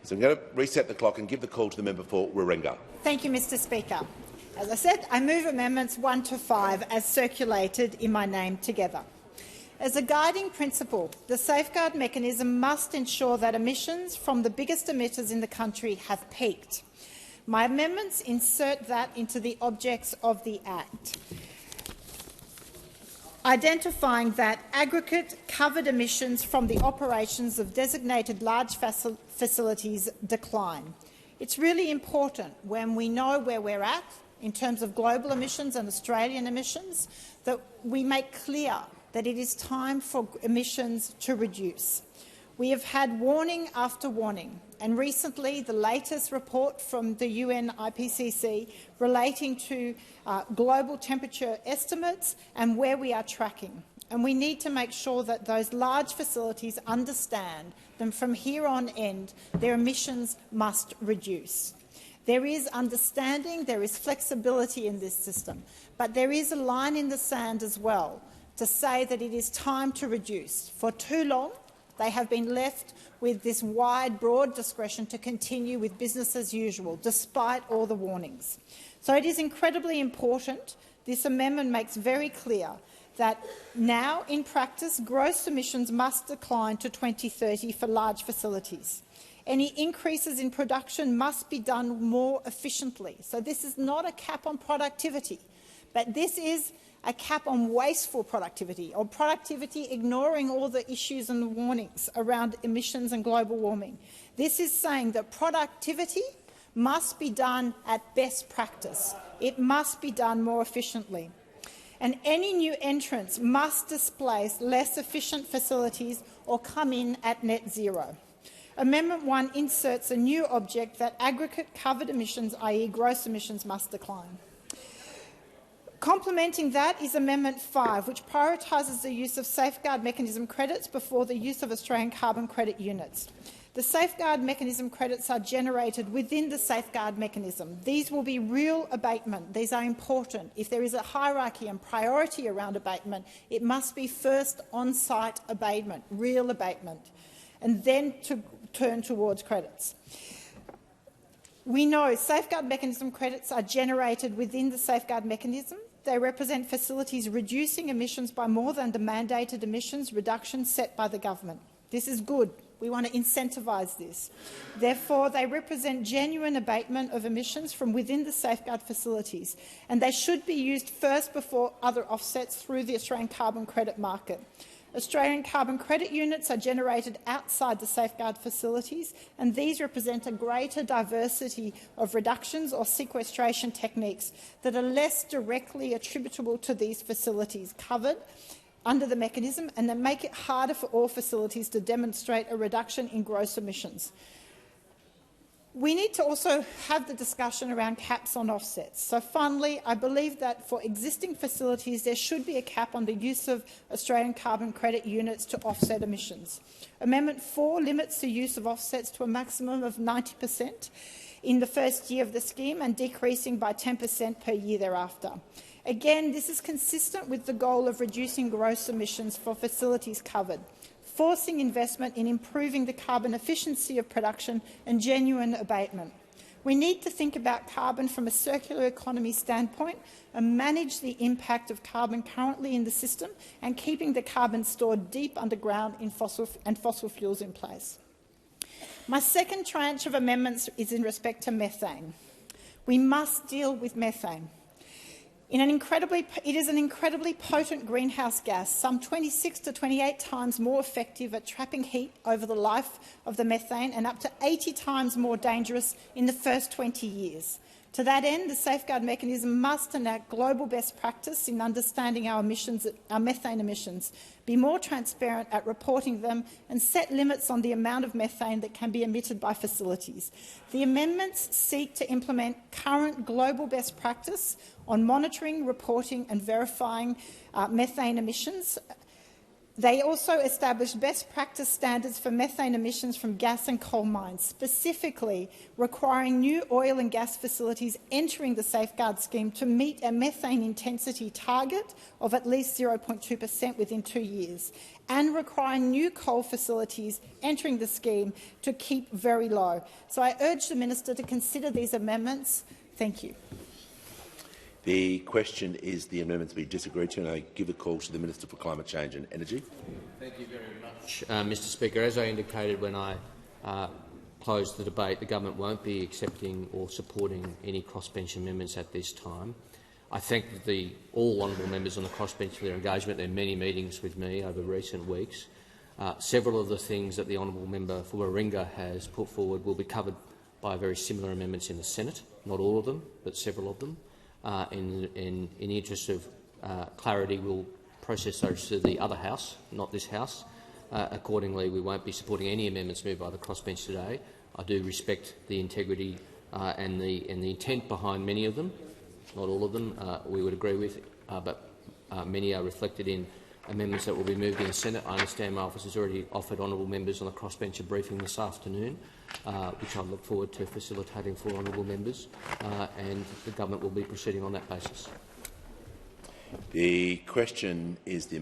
So I'm going to reset the clock and give the call to the member for Warringah. Thank you, Mr Speaker. As I said, I move amendments 1 to 5 as circulated in my name together. As a guiding principle, the safeguard mechanism must ensure that emissions from the biggest emitters in the country have peaked. My amendments insert that into the objects of the Act, identifying that aggregate covered emissions from the operations of designated large facilities decline. It's really important, when we know where we're at in terms of global emissions and Australian emissions, that we make clear that it is time for emissions to reduce. We have had warning after warning, and recently the latest report from the UN IPCC relating to global temperature estimates and where we are tracking. And we need to make sure that those large facilities understand that from here on end their emissions must reduce. There is understanding, there is flexibility in this system, but there is a line in the sand as well to say that it is time to reduce. For too long, they have been left with this wide, broad discretion to continue with business as usual, despite all the warnings. So it is incredibly important. This amendment makes very clear that now, in practice, gross emissions must decline to 2030 for large facilities. Any increases in production must be done more efficiently. So this is not a cap on productivity, but this is a cap on wasteful productivity, or productivity ignoring all the issues and the warnings around emissions and global warming. This is saying that productivity must be done at best practice. It must be done more efficiently. And any new entrants must displace less efficient facilities or come in at net zero. Amendment 1 inserts a new object that aggregate covered emissions, i.e. gross emissions, must decline. Complementing that is Amendment 5, which prioritises the use of safeguard mechanism credits before the use of Australian carbon credit units. The safeguard mechanism credits are generated within the safeguard mechanism. These will be real abatement. These are important. If there is a hierarchy and priority around abatement, it must be first on-site abatement, real abatement, and then to turn towards credits. We know safeguard mechanism credits are generated within the safeguard mechanism. They represent facilities reducing emissions by more than the mandated emissions reduction set by the government. This is good. We want to incentivise this. Therefore, they represent genuine abatement of emissions from within the safeguard facilities, and they should be used first before other offsets through the Australian carbon credit market. Australian carbon credit units are generated outside the safeguard facilities, and these represent a greater diversity of reductions or sequestration techniques that are less directly attributable to these facilities covered under the mechanism, and that make it harder for all facilities to demonstrate a reduction in gross emissions. We need to also have the discussion around caps on offsets. So finally, I believe that for existing facilities there should be a cap on the use of Australian carbon credit units to offset emissions. Amendment 4 limits the use of offsets to a maximum of 90% in the first year of the scheme and decreasing by 10% per year thereafter. Again, this is consistent with the goal of reducing gross emissions for facilities covered, forcing investment in improving the carbon efficiency of production and genuine abatement. We need to think about carbon from a circular economy standpoint and manage the impact of carbon currently in the system and keeping the carbon stored deep underground in fossil fuels in place. My second tranche of amendments is in respect to methane. We must deal with methane. It is an incredibly potent greenhouse gas, some 26 to 28 times more effective at trapping heat over the life of the methane and up to 80 times more dangerous in the first 20 years. To that end, the safeguard mechanism must enact global best practice in understanding our methane emissions, be more transparent at reporting them, and set limits on the amount of methane that can be emitted by facilities. The amendments seek to implement current global best practice on monitoring, reporting and verifying methane emissions They also established best practice standards for methane emissions from gas and coal mines, specifically requiring new oil and gas facilities entering the Safeguard scheme to meet a methane intensity target of at least 0.2% within 2 years, and requiring new coal facilities entering the scheme to keep very low. So I urge the Minister to consider these amendments. Thank you. The question is the amendments be disagreed to, and I give a call to the Minister for Climate Change and Energy. Thank you very much, Mr Speaker. As I indicated when I closed the debate, the government won't be accepting or supporting any crossbench amendments at this time. I thank all honourable members on the crossbench for their engagement. There are many meetings with me over recent weeks. Several of the things that the honourable member for Warringah has put forward will be covered by very similar amendments in the Senate. Not all of them, but several of them. In the interest of clarity, we'll process those to the other House, not this House. Accordingly, we won't be supporting any amendments moved by the crossbench today. I do respect the integrity and the intent behind many of them. Not all of them we would agree with, but many are reflected in amendments that will be moved in the Senate. I understand my office has already offered honourable members on the crossbench a briefing this afternoon, which I look forward to facilitating for honourable members, and the government will be proceeding on that basis. The question is the